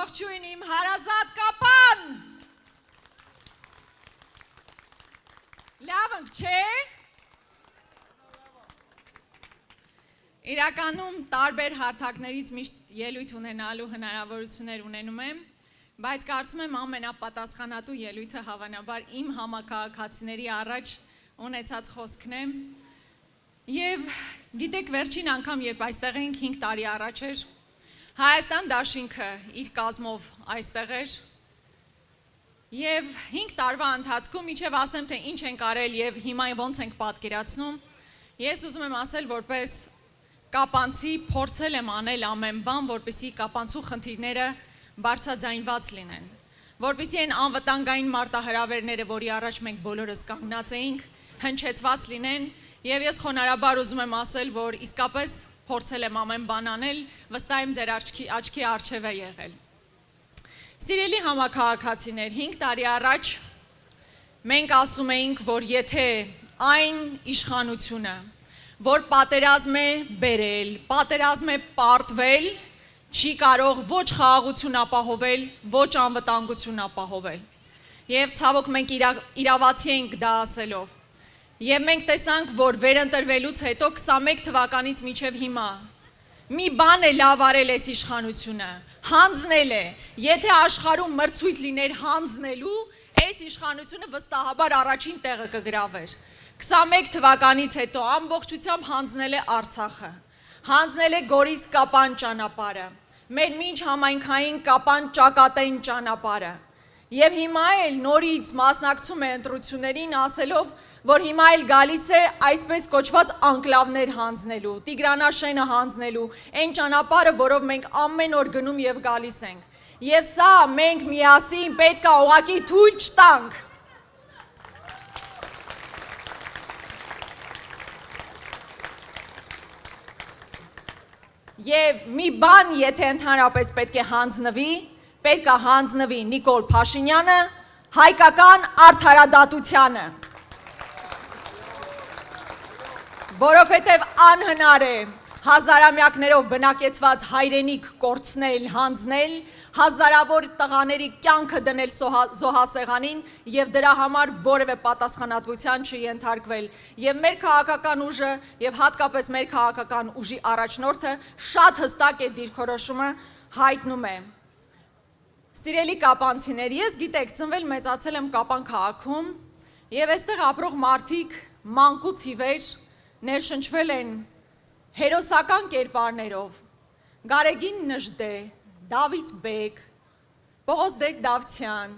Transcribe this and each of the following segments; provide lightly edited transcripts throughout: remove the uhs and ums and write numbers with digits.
Ողջույն իմ հարազատ կապան։ Լավ ենք, չէ՞։ Իրականում տարբեր հարթակներից միշտ ելույթ ունենալու հնարավորություններ ունենում եմ, բայց կարծում եմ ամենապատասխանատու ելույթը հավանաբար իմ համաքաղաքացիների առաջ ունեցած խոսքն է։ Եվ գիտեք, վերջին անգամ, երբ այստեղ էինք 5 տարի առաջ էր, Հայաստան դաշինքը իր կազմով այստեղ էր և 5 տարվա ընթացքում իջև ասեմ, թե ինչ ենք արել և հիմա ոնց ենք պատկերացնում, ես ուզում եմ ասել, որպես կապանցի փորձել եմ անել ամեն բան, որպեսզի կապանցու խնդիրները բարձրաձայնված լինեն, որպեսզի այն անվտանգային մարտահրավերները, որի առաջ մենք բոլորս կանգնած էինք, հնչեցված լինեն, և ես խոնարհաբար ուզում եմ ասել, որ իսկապես փորձել եմ ամեն բան անել, վստահ եմ ձեր աչքի առջև է եղել։ Սիրելի համաքաղաքացիներ, 5 տարի առաջ մենք ասում էինք, որ եթե այն իշխանությունը, որ պատերազմ է բերել, պատերազմ է պարտվել, չի կարող ոչ խաղաղություն ապահովել, ոչ անվտանգություն ապահովել։ Եվ ցավոք մենք իրավացի ենք դա ասելով։ Եվ մենք տեսանք, որ վերընտրվելուց հետո 21 թվականից մինչև հիմա մի բան է լավ արել այս իշխանությունը, հանձնել է, եթե աշխարհում մրցույթ լիներ հանձնելու, այս իշխանությունը վստահաբար առաջին տեղը կգրավեր։ 21 թվականից հետո ամբողջությամբ հանձնել է Արցախը, հանձնել է Գորիս-Կապան ճանապարհը, մեր մինչ համայնքային Կապան ճակատային ճանապարհը։ Եվ հիմա էլ նորից մասնակցում է ընտրություններին ասելով, որ հիմա էլ գալիս է այսպես կոչված անկլավներ հանձնելու, Տիգրանաշենը հանձնելու, այն ճանապարհը, որով մենք ամեն օր գնում և գալիս ենք։ Եվ սա մենք միասին պետք է ուղղակի թույլ չտանք։ Եվ մի բան, եթե ընդհանրապես պետք է հանձնվի, պետք է հանձնվի Նիկոլ Փաշինյանը, հայկական արդարադատությանը։ Որովհետև անհնար է հազարամյակներով բնակեցված հայրենիք կորցնել, հանձնել, հազարավոր տղաների կյանքը դնել զոհասեղանին և դրա համար որևէ պատասխանատվության չենթարկվել։ Եվ մեր քաղաքական ուժը և հատկապես մեր քաղաքական ուժի առաջնորդը շատ հստակ է դիրքորոշումը հայտնում է։ Սիրելի կապանցիներ, ես գիտեք, ծնվել մեծացել եմ Կապան քաղաքում և այստեղ ապրող մարդիկ մանկուց ի վեր ներշնչվել են հերոսական կերպարներով, Գարեգին Նժդե, Դավիթ Բեկ, Պողոս Դավթյան,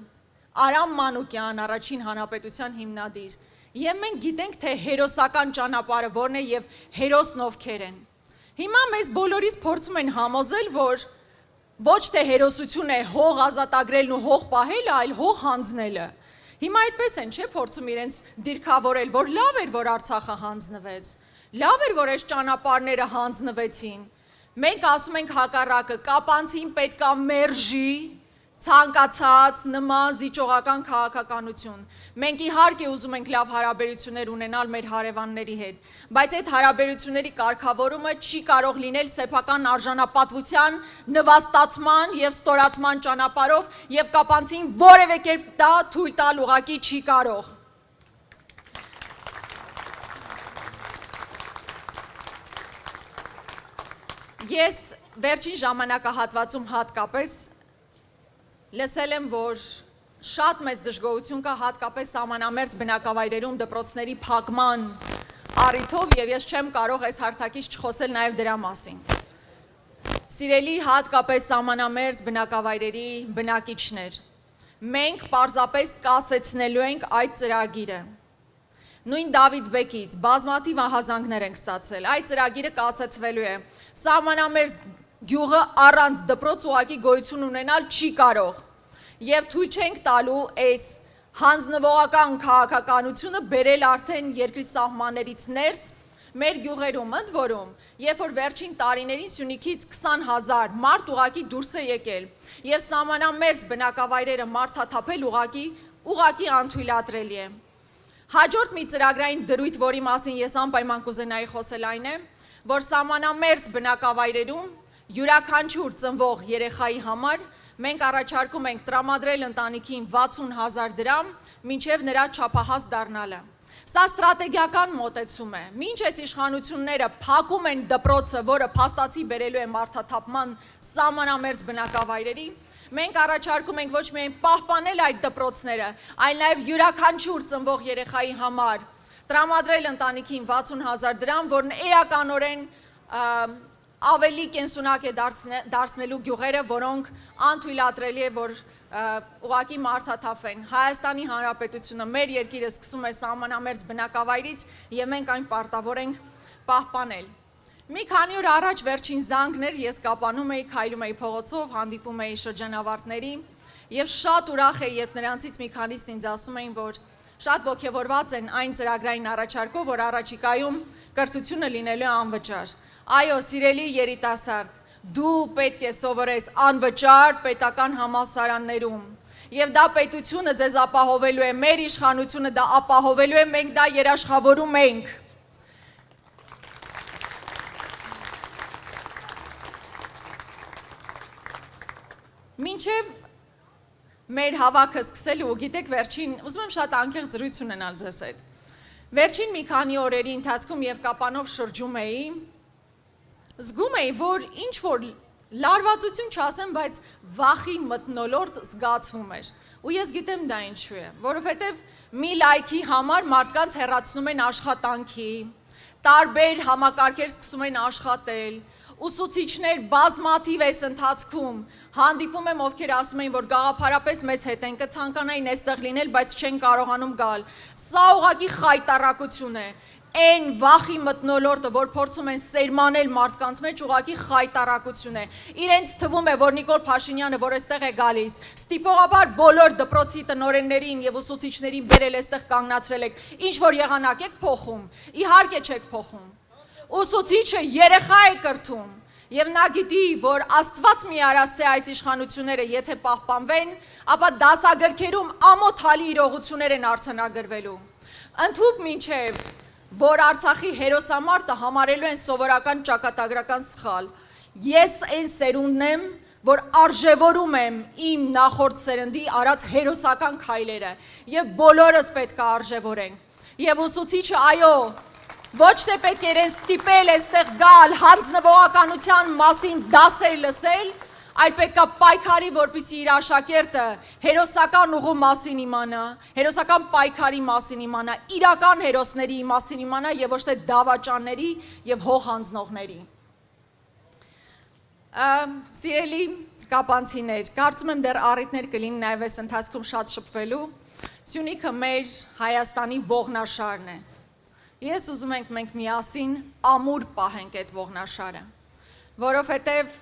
Արամ Մանուկյան, Առաջին հանրապետության հիմնադիր, և մենք գիտենք, թե հերոսական ճանապարհը որն է և հերոսն ովքեր են։ Հիմա մեզ բոլորիս փորձում են համոզել, որ ոչ թե հերոսություն է հող ազատագրելն ու հող պահելը, այլ հող հանձնելը։ Հիմա այդպես են, չէ, փորձում իրենց դիրքավորել, որ լավ էր, որ Արցախը հանձնվեց, լավ էր, որ այս ճանապարհները հանձնվեցին։ Մենք ասում ենք հակառակը, կապանցին պետք է մերժի ցանկացած նման զիջողական քաղաքականություն։ Մենք իհարկե ուզում ենք լավ հարաբերություններ ունենալ մեր հարևանների հետ, բայց այդ հարաբերությունների կարգավորումը չի կարող լինել սեփական արժանապատվության, նվաստացման և ստորացման ճանապարհով և կապանցին որևէ կերպ դա թույլ տալ ուղղակի չի կարող։ Ես վերջին ժամանակահատվածում հատկապես լսել եմ, որ շատ մեծ դժգոհություն կա հատկապես սահմանամերձ բնակավայրերում դպրոցների փակման առիթով և ես չեմ կարող այս հարթակից չխոսել նաև դրա մասին։ Սիրելի հատկապես սահմանամերձ բնակավայրերի բնակիչներ, մենք պարզապես կասեցնելու ենք այդ ծրագիրը։ Նույն Դավիթ Բեկից բազմաթիվ ահազանգներ ենք ստացել, այդ ծրագիրը կասեցվելու է, սահմանամերձ գյուղը առանց դպրոց ուղղակի գոյություն ունենալ չի կարող և թույլ չենք տալու այս հանձնվողական քաղաքականությունը բերել արդեն երկրի սահմաններից ներս մեր գյուղերում, ընդ որում, երբ որ վերջին տարիներին Սյունիքից 20,000 մարդ ուղղակի դուրս է եկել և սահմանամերձ բնակավայրերը մարդաթափել ուղղակի անթույլատրելի է։ Հաջորդ մի ծրագրային դրույթ, որի մասին ես անպայման կուզենայի խոսել այն է, որ սահմանամերձ բնակավայրերում յուրաքանչյուր ծնվող երեխայի համար մենք առաջարկում ենք տրամադրել ընտանիքին 60,000 դրամ, մինչև նրա չափահաս դառնալը։ Սա ստրատեգիական մոտեցում է։ Մինչ այս իշխանությունները փակում են դպրոցը, որը փաստացի բերելու է մարդաթափման սահմանամերձ բնակավայրերի, մենք առաջարկում ենք ոչ միայն պահպանել այդ դպրոցները, այլ նաև յուրաքանչյուր ծնվող երեխայի համար տրամադրել ընտանիքին 60,000 դրամ, որն էականորեն ավելի կենսունակ է դարձնելու գյուղերը, որոնք անթույլատրելի է, որ ուղղակի մարդաթափվեն։ Հայաստանի Հանրապետությունը, մեր երկիրը սկսում է սահմանամերձ բնակավայրից և մենք այն պարտավոր ենք պահպանել։ Մի քանի օր առաջ վերջին զանգներ ես կապանում էի, քայլում էի փողոցով, հանդիպում էի շրջանավարտների և շատ ուրախ էի, երբ նրանցից մի քանիսն ինձ ասում էին, որ շատ ոգևորված են այն ծրագրային առաջարկով, որ առաջիկայում կրթությունը լինելու է անվճար։ Այո, սիրելի երիտասարդ, դու պետք է սովորես անվճար պետական համալսարաններում։ Եվ դա պետությունը ձեզ ապահովելու է, մեր իշխանությունը դա ապահովելու է, մենք դա երաշխավորում ենք։ Մինչև մեր հավաքը սկսելու, գիտեք վերջին, ուզում եմ շատ անկեղծ զրույց ունենալ ձեզ հետ։ Վերջին մի քանի օրերի ընթացքում և կապանով շրջում էի, զգում էի, որ ինչ-որ լարվածություն չասեմ, բայց վախի մթնոլորտ զգացվում էր։ Ու ես գիտեմ դա ինչու է, որովհետև մի լայքի համար մարդկանց հեռացնում են աշխատանքի, տարբեր համակարգեր սկսում են աշխատել, ուսուցիչներ բազմաթիվ այս ընթացքում հանդիպում եմ, ովքեր ասում էին, որ գաղափարապես մեզ հետ են կցանկանային այստեղ լինել, բայց չեն կարողանում գալ։ Սա ուղղակի խայտառակություն է։ Այն վախի մթնոլորտը, որ փորձում են սերմանել մարդկանց մեջ, ուղղակի խայտառակություն է։ Իրենց թվում է, որ Նիկոլ Փաշինյանը, որ այստեղ է գալիս, ստիպողաբար բոլոր դպրոցի տնօրեններին և ուսուցիչներին բերել այստեղ կանգնացրել եք, ինչ որ եղանակ եք փոխում, իհարկե չեք փոխում։ Ուսուցիչը երեխա է կրթում և նա գիտի, որ Աստված մի արասցե այս իշխանությունները եթե պահպանվեն, ապա դասագրքերում ամոթալի իրողություններ են արձանագրվելու։ Ընդհուպ մինչև, որ Արցախի հերոսամարտը համարելու են սովորական ճակատագրական սխալ։ Ես այն սերունդն եմ, որ արժևորում եմ իմ նախորդ սերնդի արած հերոսական քայլերը և բոլորս պետք է արժևորենք։ Եվ ուսուցիչը, այո, ոչ թե պետք է իրեն ստիպել այստեղ գալ հանձնվողականության մասին դասեր լսել, այլ պետք է պայքարի, որպեսզի իր աշակերտը հերոսական ուղու մասին իմանա, հերոսական պայքարի մասին իմանա, իրական հերոսների մասին իմանա և ոչ թե դավաճանների և հող հանձնողների։ Սիրելի կապանցիներ, կարծում եմ դեռ առիթներ կլինի նաև այս ընթացքում շատ շփվելու, Սյունիքը մեր Հայաստանի ողնաշարն է։ Ես ուզում ենք մենք միասին ամուր պահենք այդ ողնաշարը, որովհետև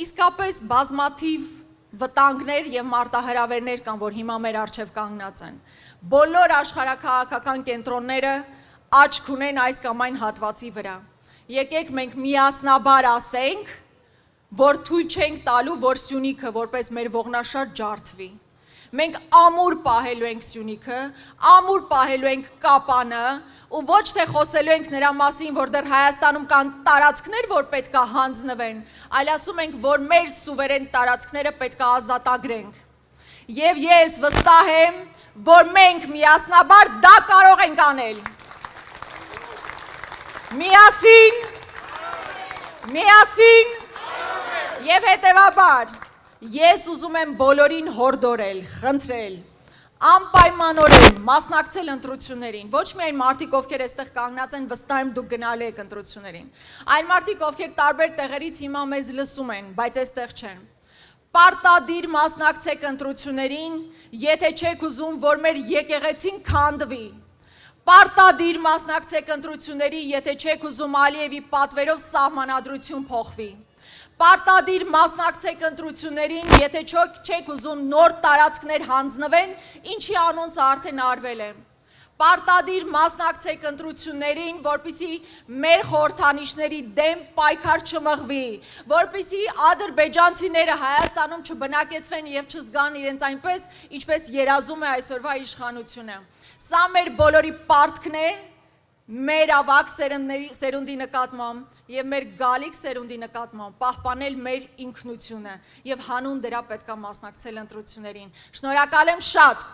իսկապես բազմաթիվ վտանգներ և մարտահրավերներ կան, որ հիմա մեր առջև կանգնած են։ Բոլոր աշխարհաքաղաքական կենտրոնները աչք ունեն այս կամ այն հատվածի վրա։ Եկեք մենք միասնաբար ասենք, որ թույլ չենք տալու, որ Սյունիքը որպես մեր ողնաշար ջարդվի։ Մենք ամուր պահելու ենք Սյունիքը, ամուր պահելու ենք Կապանը, ու ոչ թե խոսելու ենք նրա մասին, որ դեռ Հայաստանում կան տարածքներ, որ պետք է հանձնվեն, այլ ասում ենք, որ մեր սուվերեն տարածքները պետք է ազատագրենք։ Եվ ես վստահ եմ, որ մենք միասնաբար դա կարող ենք անել։ Միասին և հետևաբար ես ուզում եմ բոլորին հորդորել, խնդրել, անպայմանորեն մասնակցել ընտրություններին, ոչ միայն մարդիկ, ովքեր այստեղ կանգնած են, վստահ եմ դուք գնալու եք ընտրություններին, այլ մարդիկ, ովքեր տարբեր տեղերից հիմա մեզ լսում են, բայց այստեղ չեն։ Պարտադիր մասնակցեք ընտրություններին, եթե չեք ուզում, որ մեր եկեղեցին քանդվի։ Պարտադիր մասնակցեք ընտրությունների, եթե չեք ուզում Ալիևի պատվերով սահմանադրություն փոխվի։ Պարտադիր մասնակցեք ընտրություններին, եթե չեք ուզում նոր տարածքներ հանձնվեն, ինչի անոնսը արդեն արվել է։ Պարտադիր մասնակցեք ընտրություններին, որպեսզի մեր խորհրդանիշների դեմ պայքար չմղվի, որպեսզի ադրբեջանցիները Հայաստանում չբնակեցվեն և չզգան իրենց այնպես, ինչպես երազում է այսօրվա իշխանությունը։ Սա մեր բոլորի պարտքն է, մեր ավակ սերունդի նկատմամբ եւ մեր գալիք սերունդի նկատմամբ պահպանել մեր ինքնությունը եւ հանուն դրա պետք է մասնակցել ընտրություններին։ Շնորհակալ եմ շատ։